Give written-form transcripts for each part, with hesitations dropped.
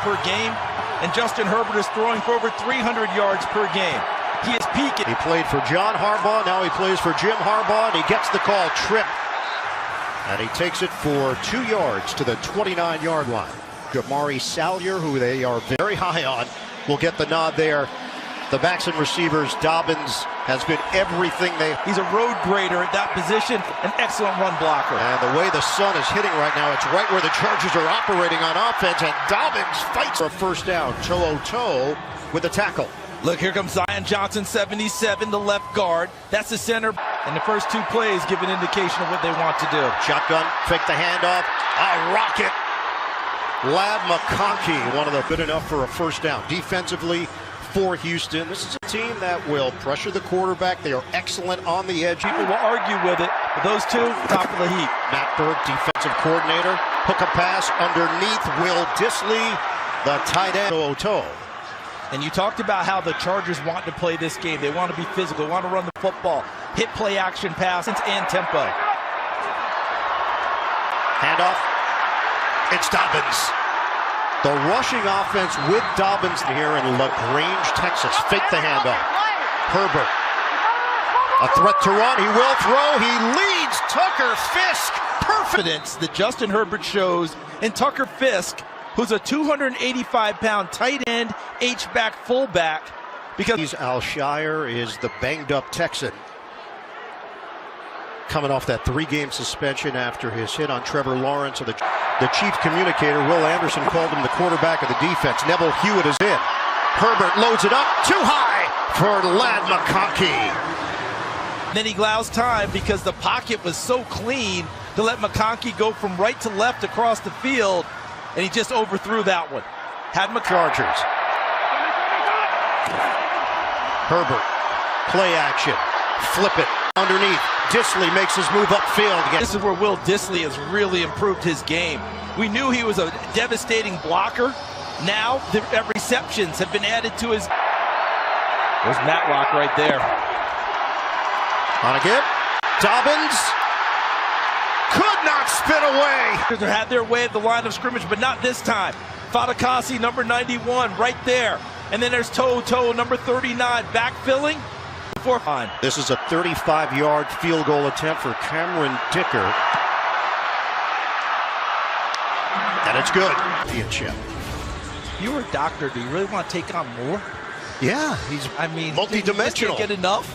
per game, and Justin Herbert is throwing for over 300 yards per game. He is peaking. He played for John Harbaugh, now he plays for Jim Harbaugh, and he gets the call, trip. And he takes it for 2 yards to the 29-yard line. Jamari Salyer, who they are very high on, will get the nod there. The backs and receivers, Dobbins has been everything He's a road grader at that position, an excellent run blocker. And the way the sun is hitting right now, it's right where the Chargers are operating on offense, and Dobbins fights for a first down, toe-to-toe with the tackle. Look, here comes Zion Johnson, 77, the left guard. That's the center. And the first 2 plays give an indication of what they want to do. Shotgun, fake the handoff, a rocket. Ladd McConkey, one of the good enough for a first down. Defensively for Houston, this is a team that will pressure the quarterback. They are excellent on the edge. People will argue with it, but those 2, top of the heap. Matt Burke, defensive coordinator, hook a pass underneath Will Dissly, the tight end, toe-to-toe. And you talked about how the Chargers want to play this game. They want to be physical, want to run the football, hit play action passes and tempo. Handoff. It's Dobbins. The rushing offense with Dobbins here in LaGrange, Texas. Fake the handoff. Herbert. A threat to run. He will throw. He leads Tucker Fisk. Confidence that Justin Herbert shows in Tucker Fisk, who's a 285-pound tight end, H-back, fullback. Because Alshire is the banged-up Texan, coming off that 3-game suspension after his hit on Trevor Lawrence. So the chief communicator, Will Anderson, called him the quarterback of the defense. Neville Hewitt is in. Herbert loads it up, too high for Ladd McConkey. Then he allows time because the pocket was so clean to let McConkey go from right to left across the field, and he just overthrew that one. Had Chargers. Herbert, play action, flip it underneath. Dissly makes his move upfield again. This is where Will Dissly has really improved his game. We knew he was a devastating blocker. Now the receptions have been added to his. There's Matlock right there. On again, Dobbins could not spin away. They had their way at the line of scrimmage, but not this time. Fadakasi, number 91, right there. And then there's toe-to-toe, number 39, backfilling. This is a 35-yard field goal attempt for Cameron Dicker. And it's good. You were a doctor. Do you really want to take on more? Yeah, he's multi-dimensional. Can't get enough.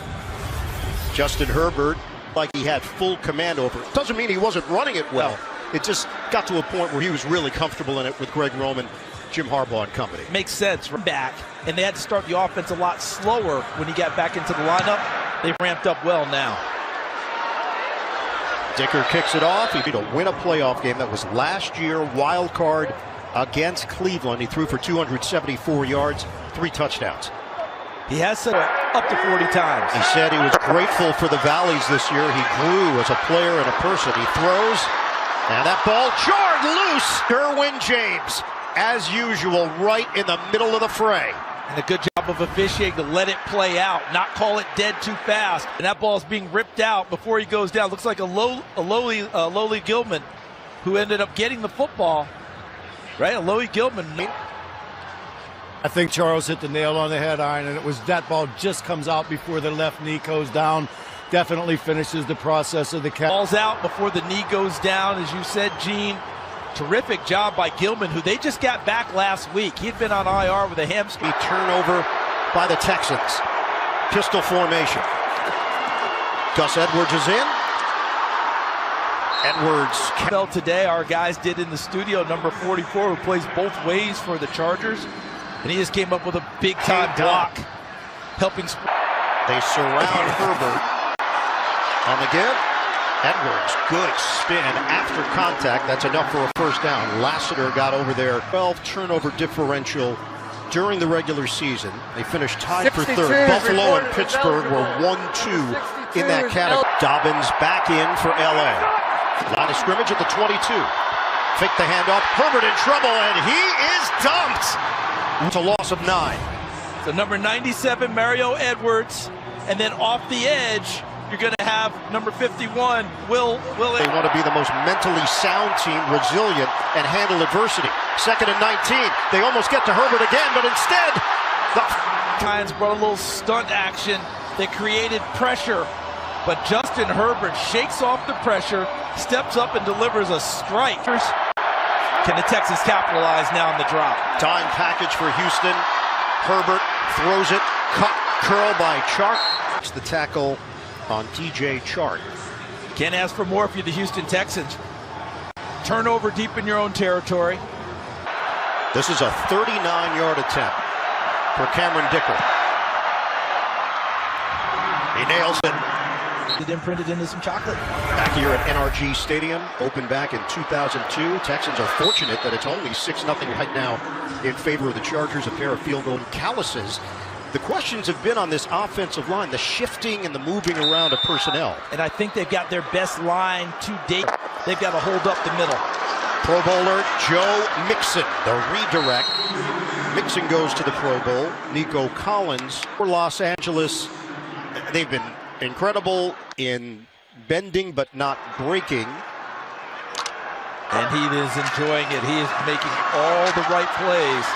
Justin Herbert, like he had full command over it. Doesn't mean he wasn't running it well. It just got to a point where he was really comfortable in it with Greg Roman, Jim Harbaugh and company. Makes sense. Back, and they had to start the offense a lot slower when he got back into the lineup. They ramped up well now. Dicker kicks it off. He to win a playoff game. That was last year, wild card against Cleveland. He threw for 274 yards, 3 touchdowns. He has set up to 40 times. He said he was grateful for the valleys this year. He grew as a player and a person. He throws, and that ball jarred loose. Derwin James, as usual, right in the middle of the fray. And a good job of officiating to let it play out, not call it dead too fast. And that ball is being ripped out before he goes down. Looks like a lowly Gilman, who ended up getting the football. Right, a Lowy Gilman. I think Charles hit the nail on the head, Iron, and it was that ball just comes out before the left knee goes down. Definitely finishes the process of the catch. Ball's out before the knee goes down, as you said, Gene. Terrific job by Gilman, who they just got back last week. He'd been on IR with a hamstring. Turnover by the Texans. Pistol formation. Gus Edwards is in. Edwards. Today, our guys did in the studio, number 44, who plays both ways for the Chargers. And he just came up with a big-time block, helping. They surround Herbert on the give. Edwards, good spin after contact. That's enough for a first down. Lassiter got over there. 12 turnover differential during the regular season. They finished tied for third. Buffalo and Pittsburgh were 1-2 in that category. Dobbins back in for LA. Line of scrimmage at the 22. Fake the handoff. Herbert in trouble, and he is dumped. It's a loss of 9. So number 97, Mario Edwards, and then off the edge, you're going to have number 51, Will. They want to be the most mentally sound team, resilient, and handle adversity. 2nd and 19. They almost get to Herbert again, but instead, the Giants brought a little stunt action that created pressure, but Justin Herbert shakes off the pressure, steps up and delivers a strike. Can the Texans capitalize now on the drop? dime package for Houston. Herbert throws it, cut, curl by Chark. It's the tackle on DJ Chark. Can't ask for more if you're the Houston Texans. Turnover deep in your own territory. This is a 39-yard attempt for Cameron Dicker. He nails it. It imprinted into some chocolate. Back here at NRG Stadium, opened back in 2002. Texans are fortunate that it's only 6-0 right now in favor of the Chargers. A pair of field goal calluses. The questions have been on this offensive line, the shifting and the moving around of personnel. And I think they've got their best line to date. They've got to hold up the middle. Pro Bowler Joe Mixon, the redirect. Mixon goes to the Pro Bowl. Nico Collins for Los Angeles. They've been incredible in bending but not breaking. And he is enjoying it. He is making all the right plays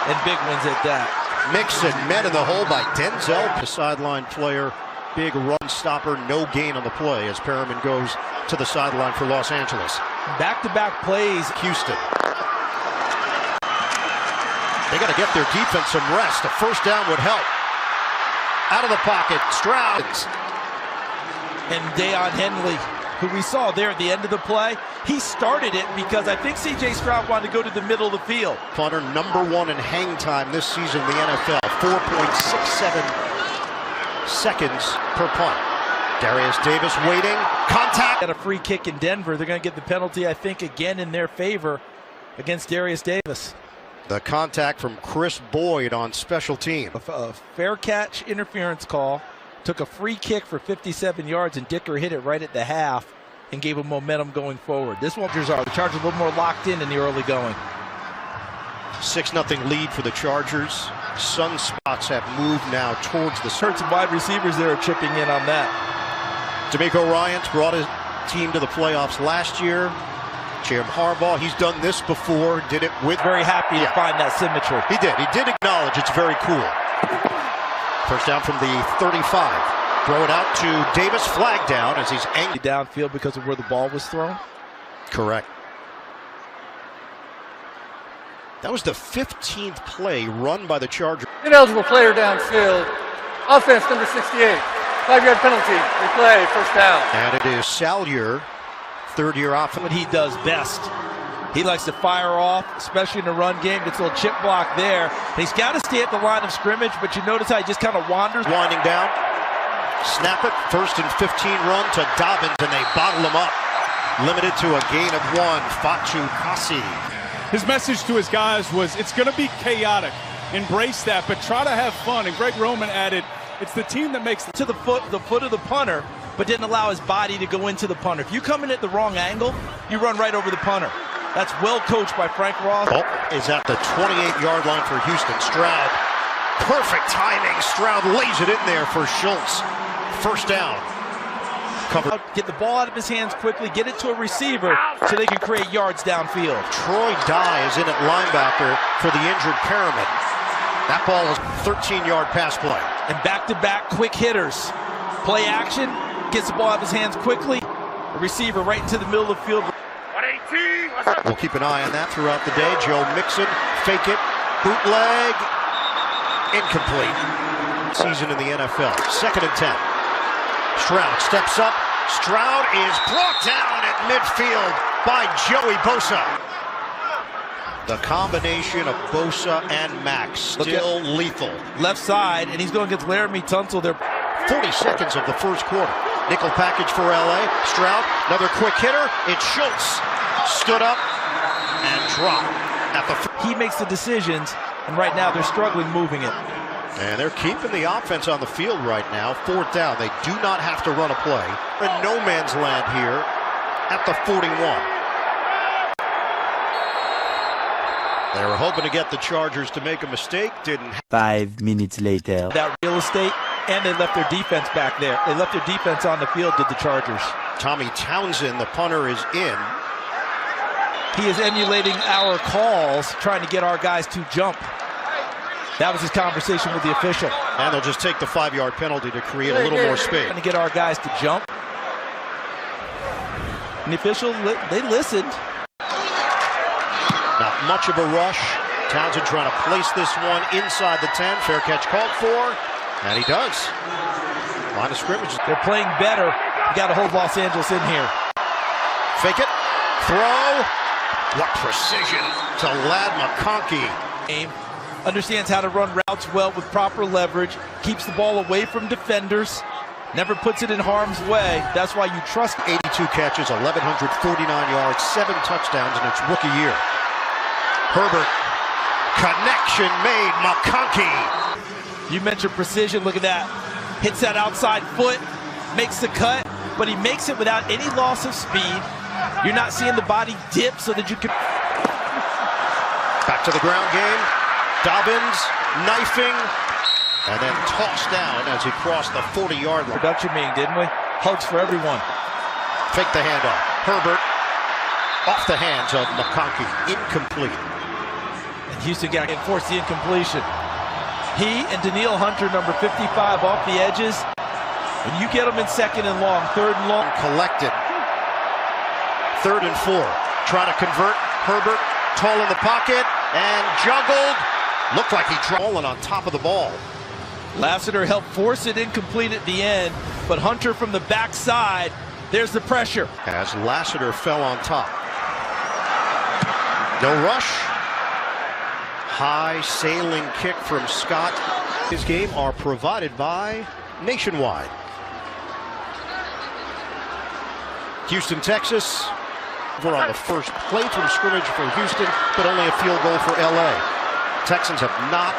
and big ones at that. Mixon met in the hole by Denzel, the sideline player. Big run stopper, no gain on the play as Perriman goes to the sideline for Los Angeles. Back-to-back plays. Houston. They got to get their defense some rest. A first down would help. Out of the pocket, Stroud. And Deion Henley, who we saw there at the end of the play, he started it because I think C.J. Stroud wanted to go to the middle of the field. Punter #1 in hang time this season in the NFL. 4.67 seconds per punt. Darius Davis waiting. Contact. Got a free kick in Denver. They're going to get the penalty, I think, again in their favor against Darius Davis. The contact from Chris Boyd on special team. A fair catch interference call. Took a free kick for 57 yards, and Dicker hit it right at the half and gave him momentum going forward. This one, the Chargers a little more locked in the early going. 6-0 lead for the Chargers. Sunspots have moved now towards the Heard some wide receivers there are chipping in on that. D'Amico Ryans brought his team to the playoffs last year. Jim Harbaugh, he's done this before, did it with... Very happy to find that symmetry. He did acknowledge it's very cool. First down from the 35. Throw it out to Davis, flag down as he's angry. Downfield because of where the ball was thrown? Correct. That was the 15th play run by the Chargers. Ineligible player downfield. Offense number 68. 5-yard penalty. Replay, first down. And it is Salyer, third-year offense. What he does best. He likes to fire off, especially in the run game. Gets a little chip block there. And he's got to stay at the line of scrimmage, but you notice how he just kind of wanders. Winding down. Snap it. 1st and 15 run to Dobbins, and they bottle him up. Limited to a gain of 1. Fatu Kasi. His message to his guys was, it's going to be chaotic. Embrace that, but try to have fun. And Greg Roman added, it's the team that makes to the foot of the punter, but didn't allow his body to go into the punter. If you come in at the wrong angle, you run right over the punter. That's well coached by Frank Ross. Oh, is at the 28-yard line for Houston. Stroud, perfect timing. Stroud lays it in there for Schultz. First down. Cover. Get the ball out of his hands quickly, get it to a receiver so they can create yards downfield. Troy Dye is in at linebacker for the injured Perriman. That ball is 13-yard pass play. And back-to-back quick hitters. Play action, gets the ball out of his hands quickly. The receiver right into the middle of the field. We'll keep an eye on that throughout the day. Joe Mixon, fake it, bootleg, incomplete. Season in the NFL. 2nd and 10. Stroud steps up. Stroud is brought down at midfield by Joey Bosa. The combination of Bosa and Max still lethal. Left side, and he's going against Laramie Tunsil there. 40 seconds of the first quarter. Nickel package for LA. Stroud, another quick hitter. It's Schultz. Stood up and dropped at the. He makes the decisions, and right now they're struggling moving it. And they're keeping the offense on the field right now. 4th down. They do not have to run a play. In no man's land here at the 41. They were hoping to get the Chargers to make a mistake. Didn't. 5 minutes later. That real estate, And they left their defense back there. They left their defense on the field, did the Chargers. Tommy Townsend, the punter, is in. He is emulating our calls, trying to get our guys to jump. That was his conversation with the official. And they'll just take the 5-yard penalty to create a little more space. Trying to get our guys to jump. And the official, they listened. Not much of a rush. Townsend trying to place this one inside the 10. Fair catch called for. And he does. Line of scrimmage. They're playing better. You got to hold Los Angeles in here. Fake it. Throw. What precision to Ladd McConkey. Understands how to run routes well with proper leverage. Keeps the ball away from defenders. Never puts it in harm's way. That's why you trust. 82 catches, 1,149 yards, 7 touchdowns in its rookie year. Herbert. Connection made. McConkey. You mentioned precision. Look at that. Hits that outside foot. Makes the cut. But he makes it without any loss of speed. You're not seeing the body dip so that you can. Back to the ground game. Dobbins knifing. And then tossed down as he crossed the 40-yard line. Production meeting, didn't we? Hugs for everyone. Fake the handoff. Herbert off the hands of McConkey. Incomplete. And Houston got to enforce the incompletion. He and Danielle Hunter, number 55, off the edges. When you get them in second and long, third and long. Collected. 3rd and 4. Trying to convert. Herbert tall in the pocket and juggled. Looked like he fallen on top of the ball. Lassiter helped force it incomplete at the end, but Hunter from the backside, there's the pressure. As Lassiter fell on top. No rush. High sailing kick from Scott. His game are provided by Nationwide. Houston, Texas. We're on the first play from scrimmage for Houston, but only a field goal for LA. Texans have not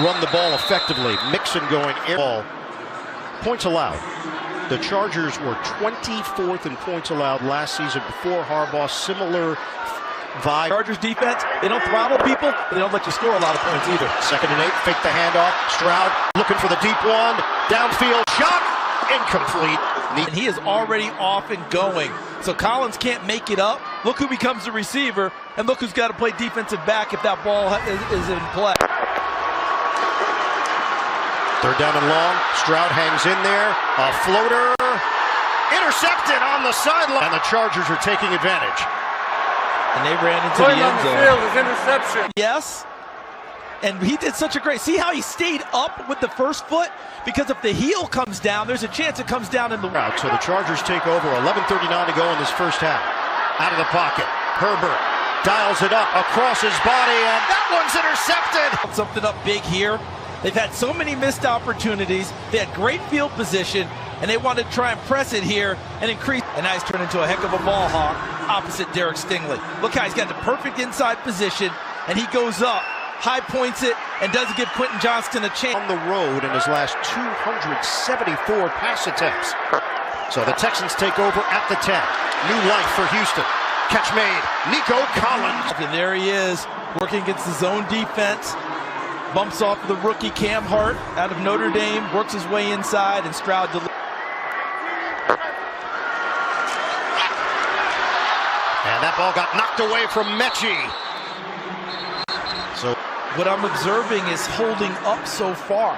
run the ball effectively. Mixon going air ball. Points allowed. The Chargers were 24th in points allowed last season before Harbaugh. Similar vibe. Chargers defense, they don't throttle people. They don't let you score a lot of points either. 2nd and 8, fake the handoff. Stroud looking for the deep one. Downfield shot. Incomplete. And he is already off and going. So Collins can't make it up. Look who becomes the receiver, and look who's got to play defensive back if that ball is in play. 3rd down and long. Stroud hangs in there. A floater. Intercepted on the sideline. And the Chargers are taking advantage. And they ran into the end zone. Field is interception. Yes. And he did such a great. See how he stayed up with the first foot? Because if the heel comes down, there's a chance it comes down in the route. So the Chargers take over. 11:39 to go in this first half. Out of the pocket. Herbert dials it up across his body, and that one's intercepted. Something up big here. They've had so many missed opportunities. They had great field position, and they wanted to try and press it here and increase. And now he's turned into a heck of a ball hawk opposite Derek Stingley. Look how he's got the perfect inside position, and he goes up, high points it, and doesn't give Quentin Johnston a chance. On the road in his last 274 pass attempts. So the Texans take over at the 10. New life for Houston. Catch made. Nico Collins. And there he is, working against the zone defense. Bumps off the rookie Cam Hart out of Notre Dame, works his way inside, and Stroud delivers. And that ball got knocked away from Mechie. So what I'm observing is holding up so far.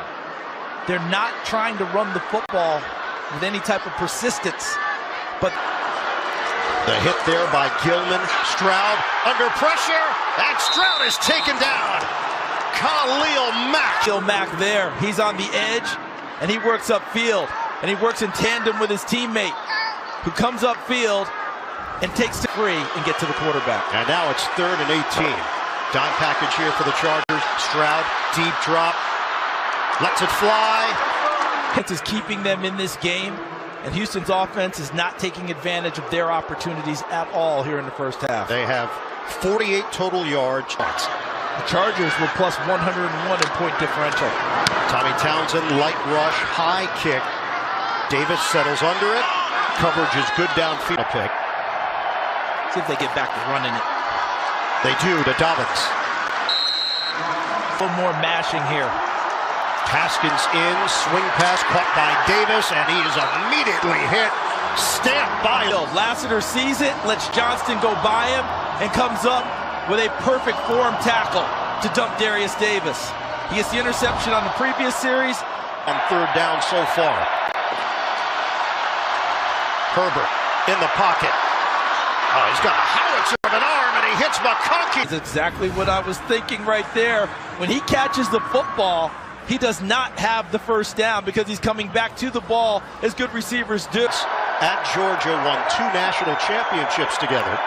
They're not trying to run the football with any type of persistence. But the hit there by Gilman. Stroud under pressure, and Stroud is taken down. Khalil Mack. Khalil Mack there. He's on the edge, and he works upfield. And he works in tandem with his teammate, who comes upfield and takes the free and get to the quarterback. And now it's 3rd and 18. Dime package here for the Chargers. Stroud, deep drop. Lets it fly. Is keeping them in this game, and Houston's offense is not taking advantage of their opportunities at all here in the first half. They have 48 total yards. The Chargers were plus 101 in point differential. Tommy Townsend, light rush, high kick. Davis settles under it. Coverage is good downfield. Pick. See if they get back to running it. They do to Dobbins. A little more mashing here. Haskins in, swing pass caught by Davis, and he is immediately hit. Stamped by him. Lassiter sees it, lets Johnston go by him, and comes up with a perfect form tackle to dump Darius Davis. He gets the interception on the previous series. On third down so far. Herbert in the pocket. Oh, he's got a howitzer of an arm, and he hits McConkey. That's exactly what I was thinking right there. When he catches the football, he does not have the first down because he's coming back to the ball as good receivers do. At Georgia, won 2 national championships together.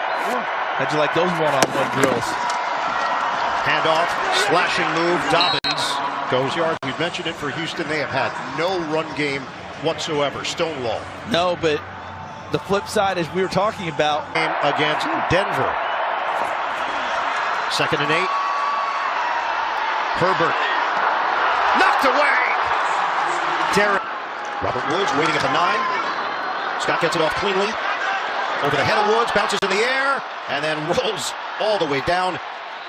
How'd you like those one-on-one drills? Handoff, slashing move, Dobbins goes yards. We've mentioned it for Houston. They have had no run game whatsoever. Stonewall. No, but the flip side, as we were talking about, Against Denver. 2nd and 8. Herbert. Knocked away. Derek. Robert Woods waiting at the 9. Scott gets it off cleanly. Over the head of Woods, bounces in the air, and then rolls all the way down.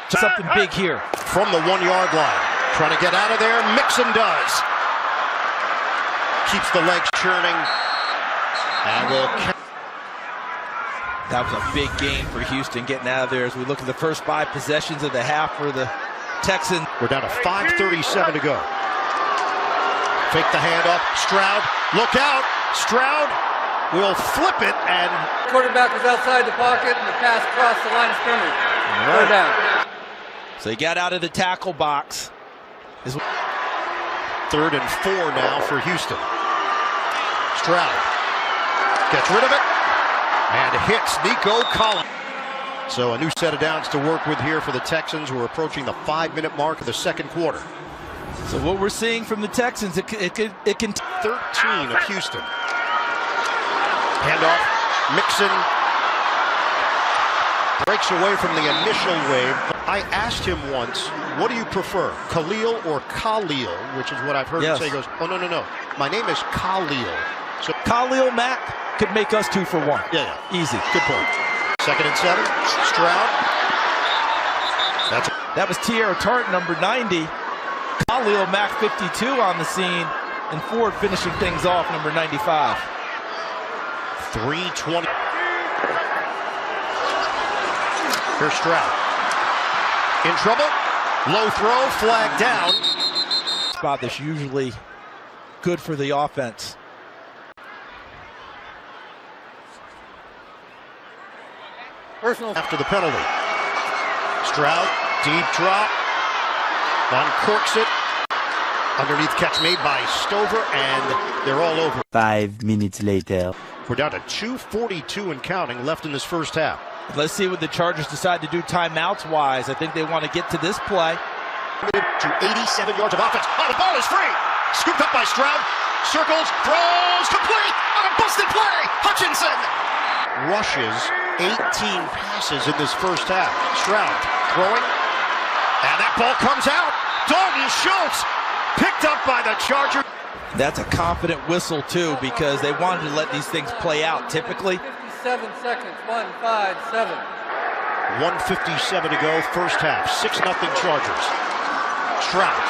Something big here. From the 1-yard line. Trying to get out of there. Mixon does. Keeps the legs churning. And will. That was a big gain for Houston getting out of there as we look at the first 5 possessions of the half for the Texans. We're down to 5:37 to go. Fake the handoff. Stroud. Look out. Stroud will flip it, and Quarterback was outside the pocket, and the pass crossed the line of scrimmage. Third down. So he got out of the tackle box. 3rd and 4 now for Houston. Stroud gets rid of it and hits Nico Collins. So a new set of downs to work with here for the Texans. We're approaching the 5-minute mark of the second quarter. So what we're seeing from the Texans, it can 13 of Houston. Handoff, Mixon breaks away from the initial wave. I asked him once, what do you prefer, Khalil or Khalil? Which is what I've heard him say. He goes, oh, no. My name is Khalil. So Khalil Mack could make us 2 for 1. Yeah. Easy. Good point. 2nd and 7. Stroud. That was Tierra Tart, number 90. Khalil Mack, 52 on the scene. And Ford finishing things off, number 95. 3:20. Here's Stroud. In trouble. Low throw. Flag down. Spot that's usually good for the offense. Personal. After the penalty. Stroud. Deep drop. Uncorks it. Underneath catch made by Stover, and they're all over. 5 minutes later. We're down to 2:42 and counting left in this first half. Let's see what the Chargers decide to do timeouts-wise. I think they want to get to this play. To 87 yards of offense. Oh, the ball is free. Scooped up by Stroud. Circles, throws, complete on a busted play. Hutchinson rushes 18 passes in this first half. Stroud throwing, and that ball comes out. Dalton Schultz picked up by the Chargers. That's a confident whistle, too, because they wanted to let these things play out typically. 57 seconds, 1-5-7. 1:57 to go, first half. 6-0 Chargers. Stroud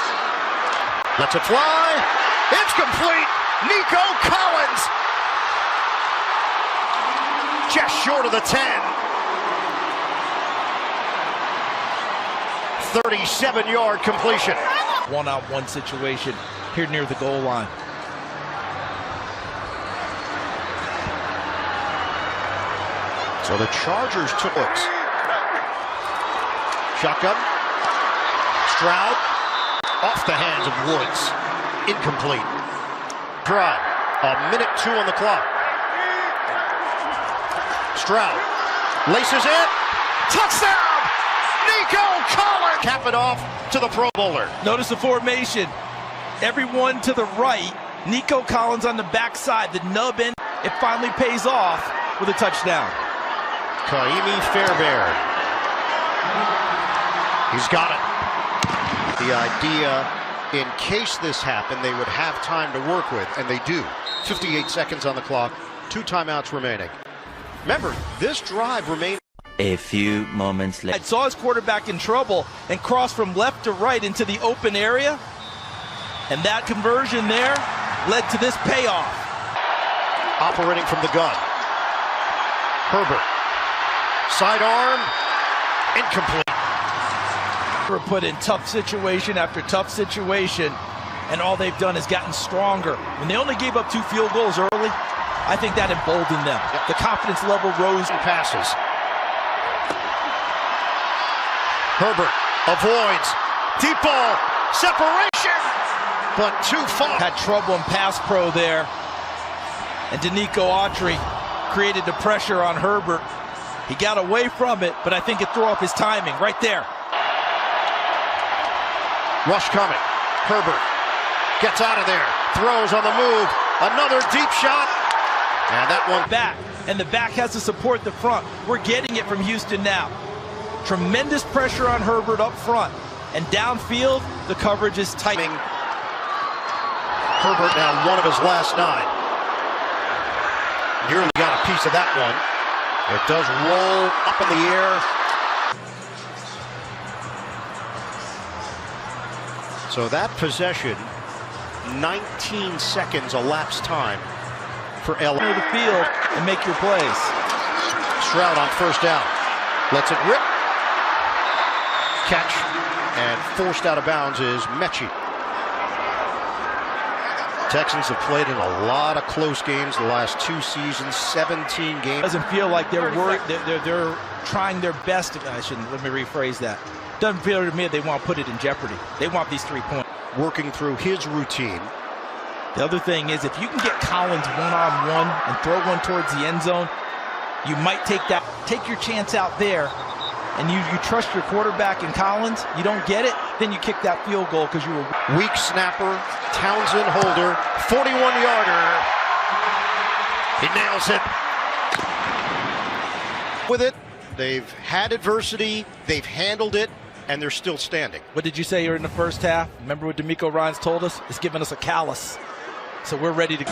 lets it fly. It's complete. Nico Collins just short of the 10. 37-yard completion. One-on-one situation here near the goal line. So the Chargers took it. Shotgun. Stroud off the hands of Woods. Incomplete. Drive. 1:02 on the clock. Stroud laces it. Touchdown! Nico Collins! Cap it off to the Pro Bowler. Notice the formation. Everyone to the right. Nico Collins on the backside. The nub end. It finally pays off with a touchdown. Kaimi Fairbairn. He's got it. The idea, in case this happened, they would have time to work with, and they do. 58 seconds on the clock, 2 timeouts remaining. Remember, this drive remained. A few moments later. I saw his quarterback in trouble and crossed from left to right into the open area. And that conversion there led to this payoff. Operating from the gun. Herbert. Sidearm. Incomplete. We're put in tough situation after tough situation, and all they've done is gotten stronger. When they only gave up 2 field goals early, I think that emboldened them. The confidence level rose. And passes. Herbert avoids. Deep ball. Separation. But too far. Had trouble in pass pro there. And Danico Autry created the pressure on Herbert. He got away from it, but I think it threw off his timing right there. Rush coming. Herbert gets out of there. Throws on the move. Another deep shot. And that one back. And the back has to support the front. We're getting it from Houston now. Tremendous pressure on Herbert up front. And downfield, the coverage is tight. Herbert now 1 of his last 9. Nearly got a piece of that one. It does roll up in the air. So that possession, 19 seconds elapsed time for LA. Enter the field and make your plays. Stroud on first down. Lets it rip. Catch. And forced out of bounds is Mechie. Texans have played in a lot of close games the last 2 seasons, 17 games. Doesn't feel like they're worried. They're trying their best. Let me rephrase that. Doesn't feel to me they want to put it in jeopardy. They want these 3 points. Working through his routine. The other thing is, if you can get Collins one-on-one and throw one towards the end zone, you might take your chance out there. And you trust your quarterback in Collins, you don't get it, then you kick that field goal because you were weak snapper, Townsend holder, 41-yarder. He nails it. With it, they've had adversity, they've handled it, and they're still standing. What did you say here in the first half? Remember what D'Amico Ryans told us? It's giving us a callus. So we're ready to go.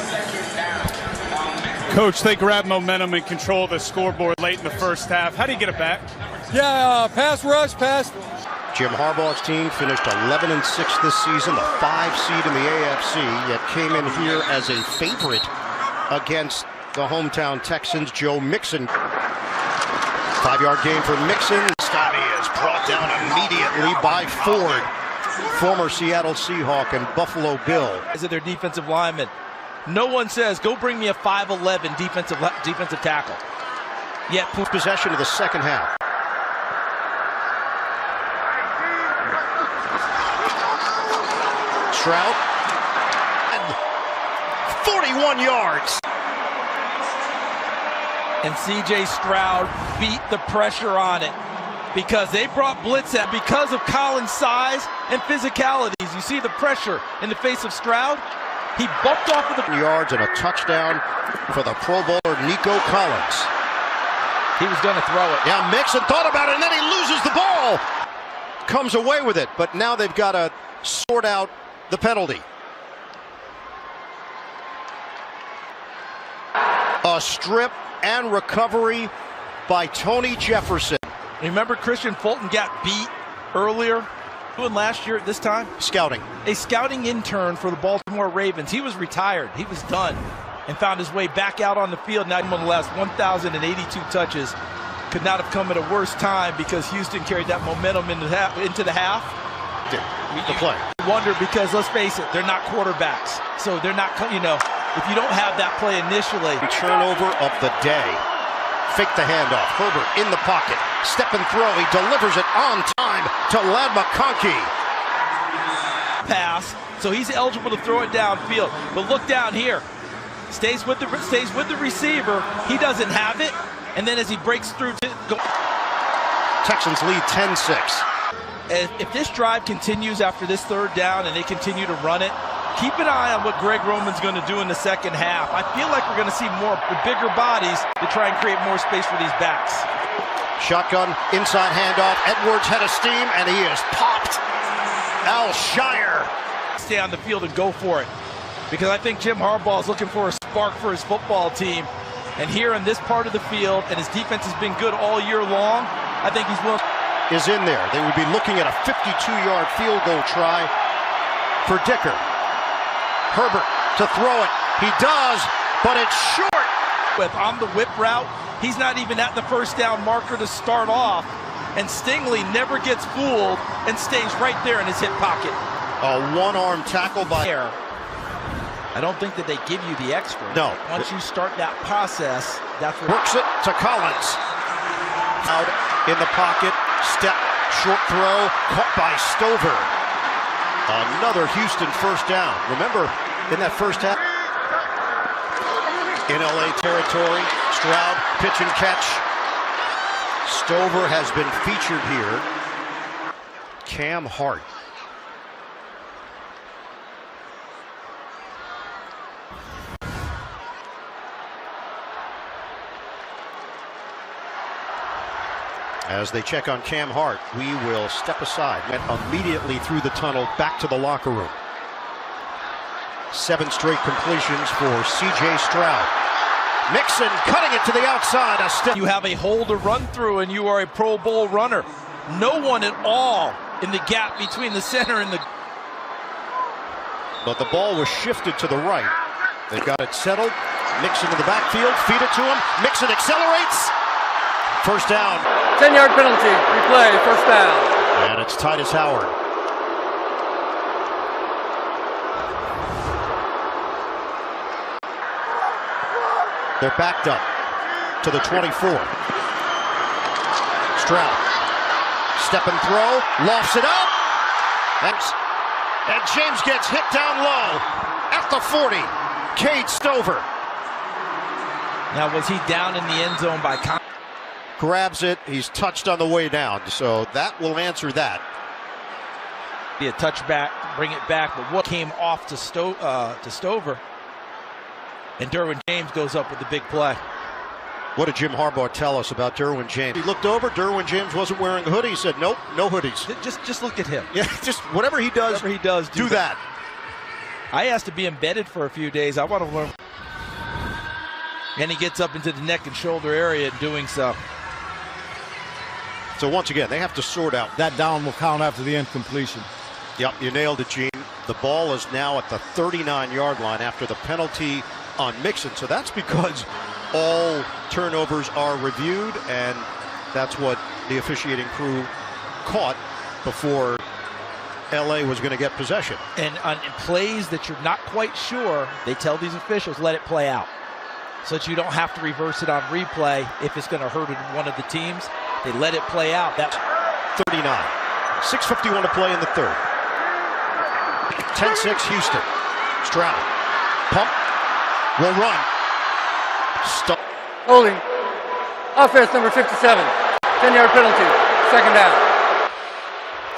Coach, they grabbed momentum and control the scoreboard late in the first half. How do you get it back? Yeah, pass rush, pass. Jim Harbaugh's team finished 11-6 this season, the 5 seed in the AFC, yet came in here as a favorite against the hometown Texans. Joe Mixon. 5-yard gain for Mixon. Scotty is brought down immediately by Ford, former Seattle Seahawk and Buffalo Bill. As of their defensive linemen, no one says, go bring me a 5'11 defensive tackle. Yet possession of the second half. Stroud, and 41 yards. And C.J. Stroud beat the pressure on it because they brought blitz at because of Collins' size and physicalities. You see the pressure in the face of Stroud. He bumped off of the yards and a touchdown for the Pro Bowler Nico Collins. He was going to throw it. Yeah, Mixon thought about it, and then he loses the ball. Comes away with it, but now they've got to sort out the penalty. A strip and recovery by Tony Jefferson. Remember Christian Fulton got beat earlier? Doing last year at this time? Scouting. A scouting intern for the Baltimore Ravens. He was retired. He was done and found his way back out on the field. Now, one of the last 1,082 touches. Could not have come at a worse time because Houston carried that momentum into the half. The play. Wonder because, let's face it, they're not quarterbacks. So they're not, if you don't have that play initially. Turnover of the day. Fake the handoff. Herbert in the pocket. Step and throw. He delivers it on time to Ladd McConkey. Pass. So he's eligible to throw it downfield. But look down here. Stays with the receiver. He doesn't have it. And then as he breaks through to go. Texans lead 10-6. If this drive continues after this third down and they continue to run it, keep an eye on what Greg Roman's going to do in the second half. I feel like we're going to see more bigger bodies to try and create more space for these backs. Shotgun, inside handoff. Edwards head of steam, and he is popped. Al Shire. Stay on the field and go for it. Because I think Jim Harbaugh is looking for a spark for his football team. And here in this part of the field, and his defense has been good all year long, I think he's willing. Is in there. They would be looking at a 52-yard field goal try for Dicker. Herbert to throw it. He does, but it's short. On the whip route, he's not even at the first down marker to start off, and Stingley never gets fooled and stays right there in his hip pocket. A one-arm tackle by Air. I don't think that they give you the extra. No. Once you start that process, that's what works it to Collins. Out in the pocket, step, short throw, caught by Stover. Another Houston first down. Remember, in that first half, in LA territory, Stroud, pitch and catch. Stover has been featured here. Cam Hart. As they check on Cam Hart, we will step aside. Went immediately through the tunnel back to the locker room. 7 straight completions for C.J. Stroud. Mixon cutting it to the outside. A step. you have a hole to run through, and you are a Pro Bowl runner. No one at all in the gap between the center and the. But the ball was shifted to the right. They've got it settled. Mixon to the backfield. Feed it to him. Mixon accelerates. First down. 10-yard penalty. Replay. First down. And it's Titus Howard. They're backed up to the 24. Stroud. Step and throw. Lofts it up. And James gets hit down low at the 40. Cade Stover. Now, was he down in the end zone by Grabs it. He's touched on the way down. So that will answer that. be a touchback, bring it back, but what came off to Stover? And Derwin James goes up with the big play. What did Jim Harbaugh tell us about Derwin James? He looked over. Derwin James wasn't wearing a hoodie. He said, "Nope, no hoodies." Just look at him. Yeah, just whatever he does, do that. I asked to be embedded for a few days. I want to learn. And he gets up into the neck and shoulder area in doing so. So once again, they have to sort out. That down will count after the incompletion. Yep, you nailed it, Gene. The ball is now at the 39-yard line after the penalty on Mixon. So that's because all turnovers are reviewed, and that's what the officiating crew caught before LA was going to get possession. And on plays that you're not quite sure, they tell these officials, let it play out, so that you don't have to reverse it on replay if it's going to hurt one of the teams. They let it play out. That's 39. 6:51 to play in the third. 10-6 Houston. Stroud. Pump. Will run. Stop. Holding. Offense number 57. 10-yard penalty. Second down.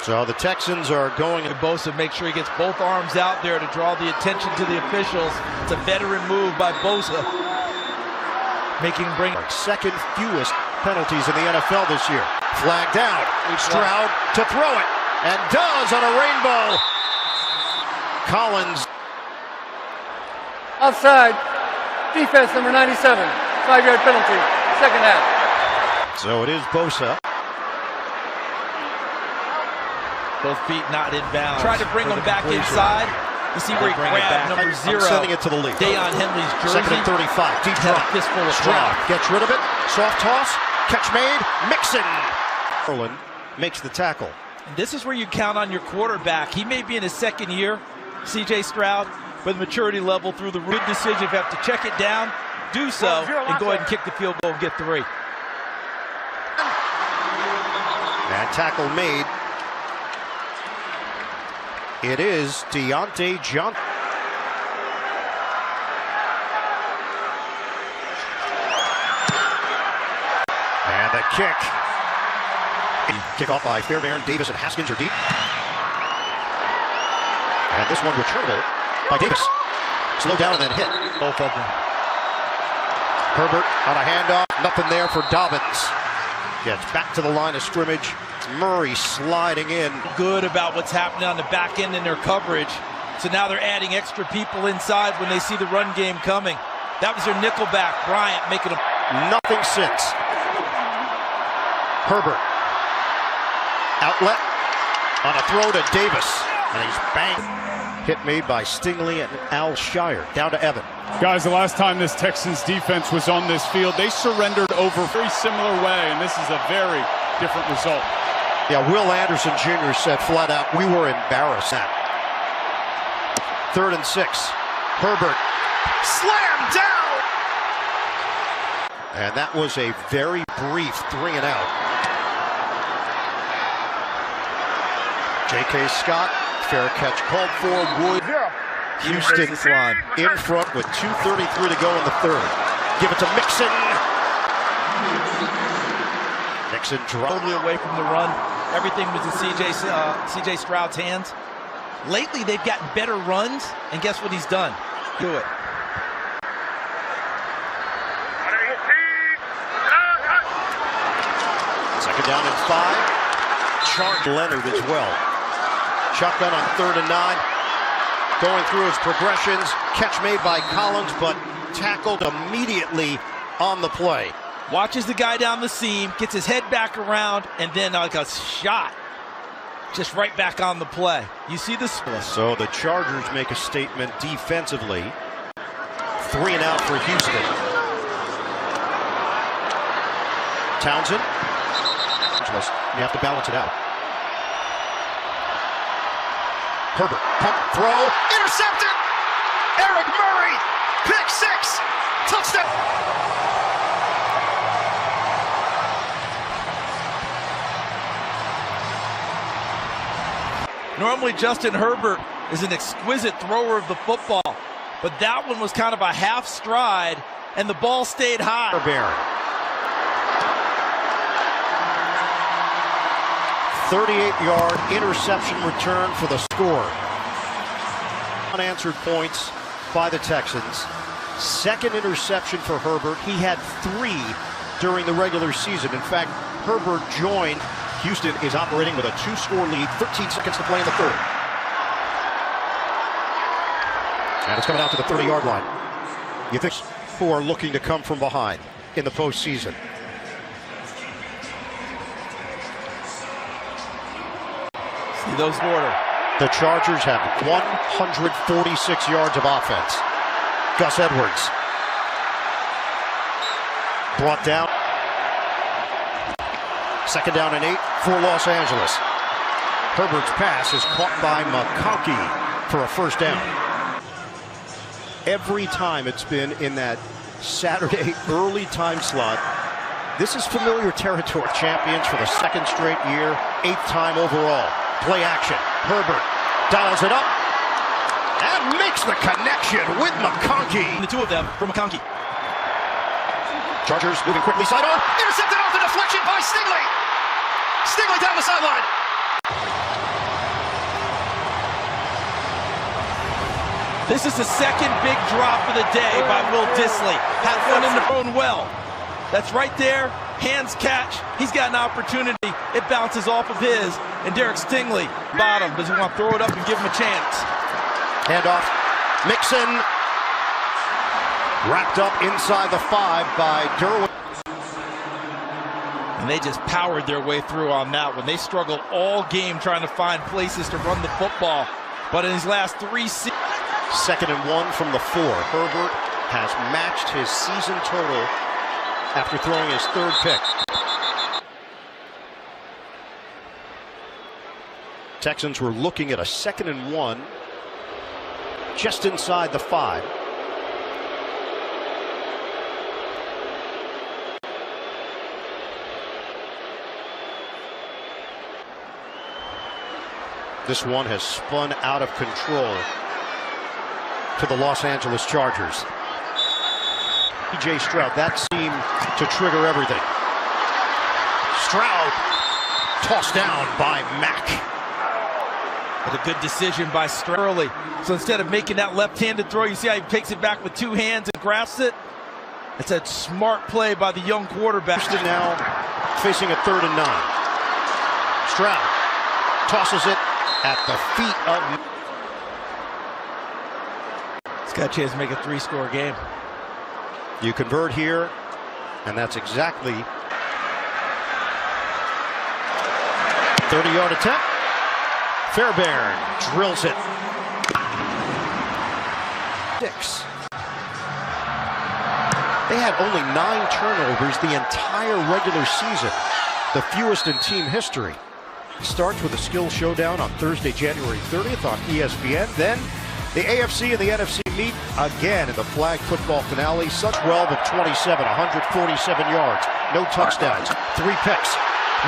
So the Texans are going. Bosa, make sure he gets both arms out there to draw the attention to the officials. It's a veteran move by Bosa. Making him bring second fewest penalties in the NFL this year. Flag down. Stroud to throw it. And does on a rainbow. Collins. Offside. Defense number 97. 5-yard penalty. Second half. So it is Bosa. Both feet not in bounds. Try to bring him back inside. You see where he grabbed number 0. I'm sending it to the lead. Deion Henley's jersey. Second and 35. Deep Had drop. a fistful of Stroud pride. gets rid of it. Soft toss. Catch made. Mixon. Orland makes the tackle. This is where you count on your quarterback. He may be in his second year, C.J. Stroud, but the maturity level through the good decision. If you have to check it down, do so, and go ahead and kick the field goal and get 3. And tackle made. It is Deontay Johnson. And the kick. Kick off by Fairbairn, Davis, and Haskins are deep. And this one returnable by Davis. Slow down and then hit. Both of them. Herbert on a handoff. Nothing there for Dobbins. Gets back to the line of scrimmage. Murray sliding in. Good about what's happening on the back end in their coverage. So now they're adding extra people inside when they see the run game coming. That was their nickelback, Bryant, making them. Nothing since. Herbert. Outlet on a throw to Davis. And he's banged. Hit made by Stingley and Al Shire. Down to Evan. Guys, the last time this Texans defense was on this field, they surrendered over a very similar way, and this is a very different result. Yeah, Will Anderson Jr. said flat out, we were embarrassed. 3rd and 6. Herbert slammed down. And that was a very brief 3 and out. J.K. Scott, fair catch called for. Wood. Houston in front with 2:33 to go in the 3rd. Give it to Mixon. Mixon totally away from the run. Everything was in C.J. Stroud's hands. Lately, they've gotten better runs, and guess what he's done? Do it. Second down and 5. Charge Leonard as well. Shotgun on 3rd and 9. Going through his progressions. Catch made by Collins, but tackled immediately on the play. Watches the guy down the seam, gets his head back around, and then like a shot. Just right back on the play. You see this? So the Chargers make a statement defensively. 3 and out for Houston. Townsend. You have to balance it out. Herbert, pump, throw, intercepted! Eric Murray, pick 6, touchdown! Normally Justin Herbert is an exquisite thrower of the football, but that one was kind of a half stride, and the ball stayed high. Barron. 38-yard interception return for the score. Unanswered points by the Texans. 2nd interception for Herbert. He had 3 during the regular season. In fact, Herbert joined. Houston is operating with a 2-score lead. 13 seconds to play in the 3rd. And it's coming out to the 30-yard line. You think who are looking to come from behind in the postseason? See those order. The Chargers have 146 yards of offense. Gus Edwards. Brought down. 2nd down and 8 for Los Angeles. Herbert's pass is caught by McConkey for a 1st down. Every time it's been in that Saturday early time slot, this is familiar territory. Champions for the 2nd straight year, 8th time overall. Play action. Herbert dials it up and makes the connection with McConkey. The 2 of them for McConkey. Chargers moving quickly, sidearm. Intercepted off the deflection by Stingley. Stingley down the sideline. This is the 2nd big drop of the day by Will Dissly. Had one in the phone well. That's right there. Hands catch. He's got an opportunity. It bounces off of his. And Derek Stingley, bottom. Does he want to throw it up and give him a chance? Handoff. Mixon. Wrapped up inside the 5 by Derwin. And they just powered their way through on that one. They struggled all game trying to find places to run the football. But in his last 3 seasons. 2nd and 1 from the 4. Herbert has matched his season total after throwing his 3rd pick. Texans were looking at a 2nd and 1 just inside the 5. This one has spun out of control to the Los Angeles Chargers. P.J. Stroud, that seemed to trigger everything. Stroud tossed down by Mack. But a good decision by Stroud early. So instead of making that left-handed throw, you see how he takes it back with 2 hands and grasps it? It's a smart play by the young quarterback. Houston now facing a 3rd and 9. Stroud tosses it at the feet of... He's got a chance to make a 3-score game. You convert here, and that's exactly 30-yard attempt. Fairbairn drills it 6. They had only 9 turnovers the entire regular season, the fewest in team history. It starts with a skill showdown on Thursday, January 30th on ESPN. Then the AFC and the NFC meet again in the flag football finale. 12 of 27, 147 yards, no touchdowns, 3 picks.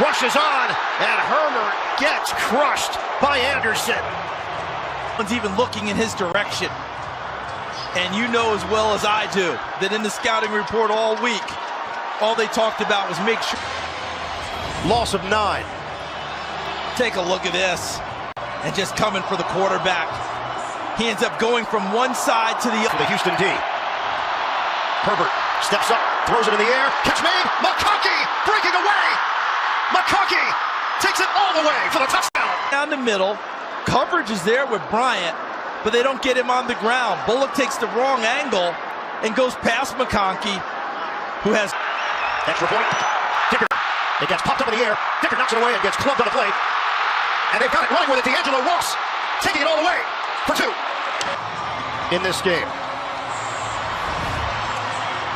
Rushes on, and Herbert gets crushed by Anderson. One's even looking in his direction. And you know as well as I do that in the scouting report all week, all they talked about was make sure. Loss of 9. Take a look at this. And just coming for the quarterback. He ends up going from one side to the other. The Houston D. Herbert steps up, throws it in the air. Catch made. McConkey breaking away. McConkey takes it all the way for the touchdown. Down the middle. Coverage is there with Bryant, but they don't get him on the ground. Bullock takes the wrong angle and goes past McConkey, who has extra point. Dicker. It gets popped up in the air. Dicker knocks it away and gets clubbed on the plate. And they've got it running with it. D'Angelo Ross taking it all the way for 2 in this game.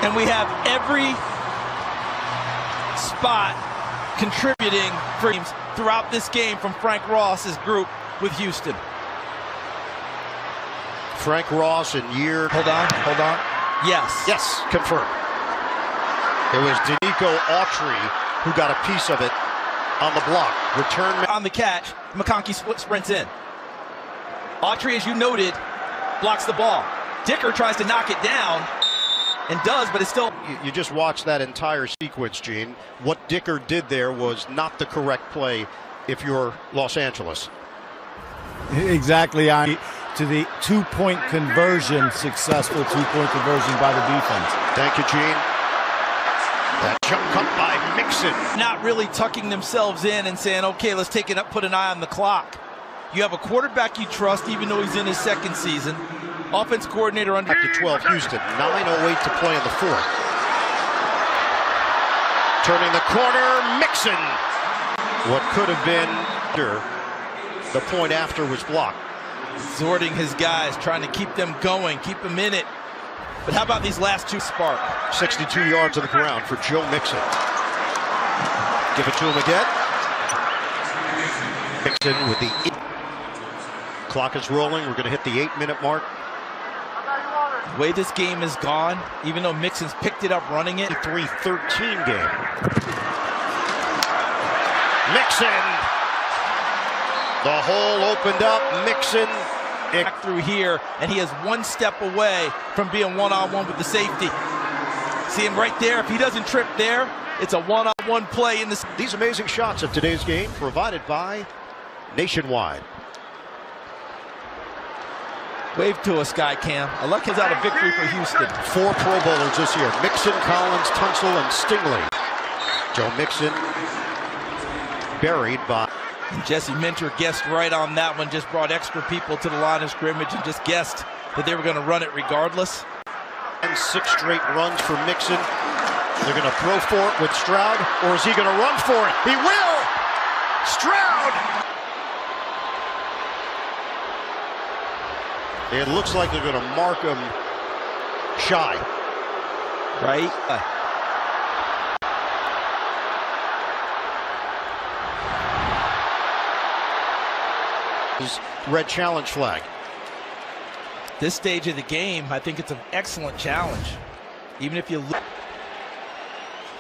And we have every spot contributing for teams throughout this game from Frank Ross's group with Houston. Frank Ross in year. Hold on. Yes. Yes, confirmed. It was Denico Autry who got a piece of it on the block. Return on the catch. McConkey sprints in. Autry, as you noted, blocks the ball. Dicker tries to knock it down and does, but it's still. You just watched that entire sequence, Gene. What Dicker did there was not the correct play if you're Los Angeles. Exactly. To the 2-point conversion, successful 2-point conversion by the defense. Thank you, Gene. That jump cut by Mixon. Not really tucking themselves in and saying, okay, let's take it up, put an eye on the clock. You have a quarterback you trust, even though he's in his 2nd season. Offense coordinator under. Back to 12, Houston. 9:08 to play in the 4th. Turning the corner, Mixon. What could have been the point after was blocked. Exhorting his guys, trying to keep them going, keep them in it. But how about these last 2 spark? 62 yards on the ground for Joe Mixon. Give it to him again. Mixon with the clock is rolling. We're going to hit the 8-minute mark. The way this game is gone, even though Mixon's picked it up running it. 3-13 game. Mixon. The hole opened up. Mixon. Back through here, and he is 1 step away from being one-on-one with the safety. See him right there. If he doesn't trip there, it's a one-on-one play in this. These amazing shots of today's game provided by Nationwide. Wave to us, Sky Cam. A luck is out a victory for Houston. 4 Pro Bowlers this year. Mixon, Collins, Tunsil, and Stingley. Joe Mixon buried by. Jesse Minter guessed right on that one, just brought extra people to the line of scrimmage and just guessed that they were going to run it regardless. And 6 straight runs for Mixon. They're going to throw for it with Stroud, or is he going to run for it? He will! Stroud! It looks like they're going to mark him shy. Right? Red challenge flag. This stage of the game, I think it's an excellent challenge. Even if you lose.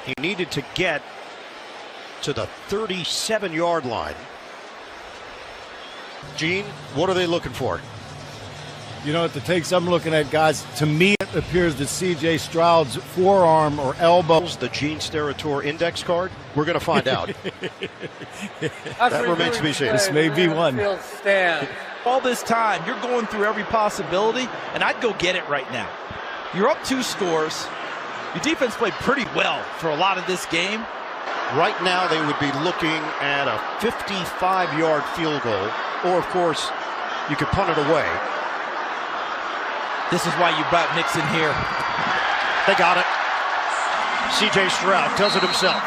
He needed to get to the 37-yard line. Gene, what are they looking for? You know, at the takes I'm looking at, guys, to me it appears that C.J. Stroud's forearm or elbow. The Gene Steratore index card? We're going to find out. That remains to be seen. This may be one. All this time, you're going through every possibility, and I'd go get it right now. You're up 2 scores. Your defense played pretty well for a lot of this game. Right now, they would be looking at a 55-yard field goal, or, of course, you could punt it away. This is why you brought Mixon here. They got it. C.J. Stroud does it himself.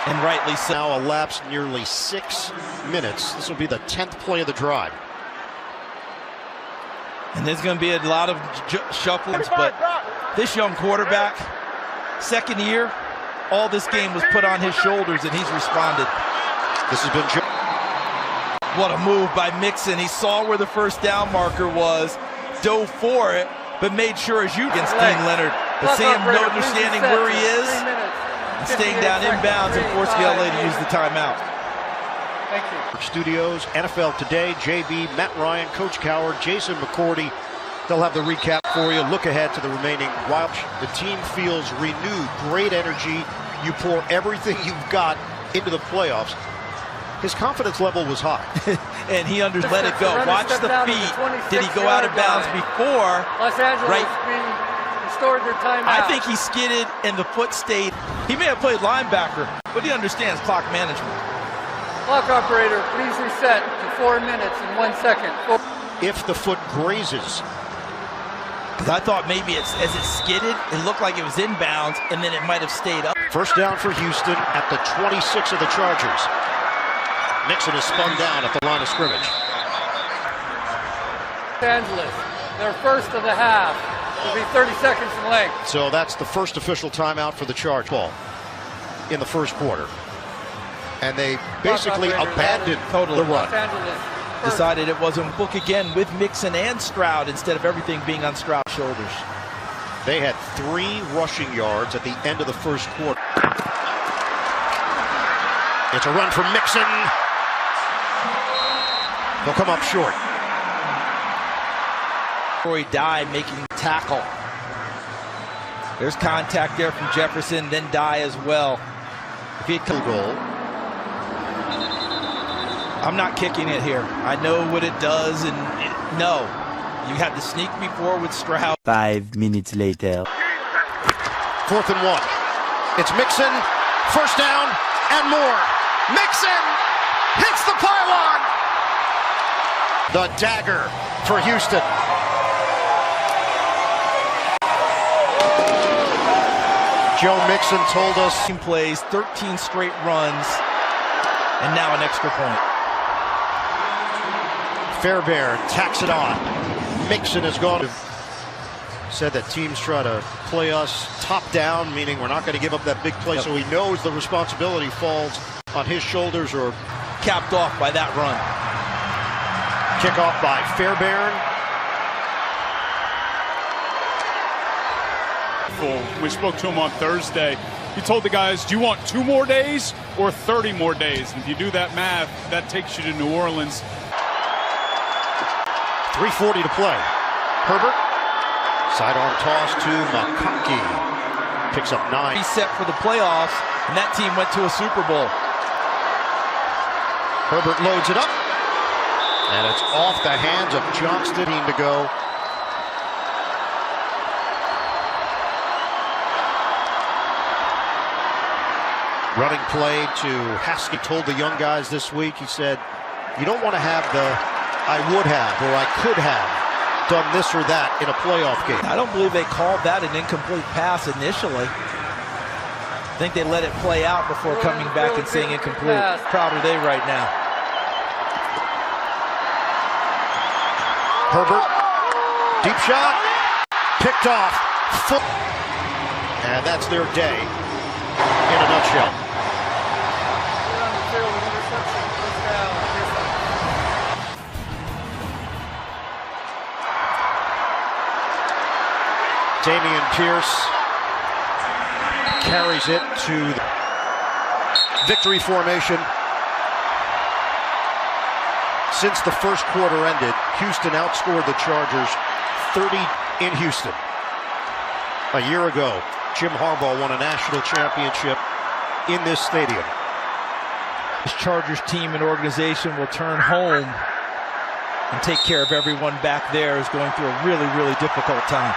And rightly so. Now elapsed nearly 6 minutes. This will be the 10th play of the drive. And there's going to be a lot of shufflings, but this young quarterback, second year, all this game was put on his shoulders, and he's responded. This has been What a move by Mixon. He saw where the first down marker was, dove for it, but made sure as you against Dean Leonard. But seeing no understanding where he is and staying down inbounds and forcing LA to use the timeout. Thank you. Studios, NFL Today, JB, Matt Ryan, Coach Coward, Jason McCourty. They'll have the recap for you. Look ahead to the remaining wild. The team feels renewed, great energy. You pour everything you've got into the playoffs. His confidence level was high. And he let it go. Watch the feet. Did he go out of bounds before? Los Angeles being restored their timeout. I think he skidded and the foot stayed. He may have played linebacker, but he understands clock management. Clock operator, please reset to 4 minutes and 1 second. If the foot grazes. Because I thought maybe as it skidded, it looked like it was inbounds, and then it might have stayed up. First down for Houston at the 26 of the Chargers. Mixon is spun down at the line of scrimmage. Los Angeles, their first of the half, will be 30 seconds in length. So that's the first official timeout for the Charge ball in the first quarter. And they basically abandoned the run. Los Angeles decided it wasn't book again with Mixon and Stroud instead of everything being on Stroud's shoulders. They had 3 rushing yards at the end of the first quarter. It's a run from Mixon. They'll come up short. Troy Dye making the tackle. There's contact there from Jefferson, then Dye as well. If he had come goal. I'm not kicking it here. I know what it does, and no. You had to sneak me forward with Stroud. 5 minutes later. 4th and 1. It's Mixon, first down, and more. Mixon hits the pylon. The dagger for Houston. Joe Mixon told us. He plays 13 straight runs, and now an extra point. Fairbairn tacks it on. Mixon has gone. Said that teams try to play us top down, meaning we're not going to give up that big play, so he knows the responsibility falls on his shoulders or capped off by that run. Kickoff by Fairbairn. We spoke to him on Thursday. He told the guys, do you want 2 more days or 30 more days? And if you do that math, that takes you to New Orleans. 3:40 to play. Herbert. Sidearm toss to McConkey. Picks up 9. He's set for the playoffs, and that team went to a Super Bowl. Herbert loads it up. And it's off the hands of Johnston to go. Running play to Haskett. Told the young guys this week, he said, you don't want to have the I would have or I could have done this or that in a playoff game. I don't believe they called that an incomplete pass initially. I think they let it play out before coming back and saying incomplete. Proud are they right now. Herbert, deep shot, picked off. And that's their day in a nutshell. Damian Pierce carries it to the victory formation. Since the first quarter ended, Houston outscored the Chargers 30 in Houston. A year ago, Jim Harbaugh won a national championship in this stadium. This Chargers team and organization will turn home and take care of everyone back there who's going through a really, really difficult time.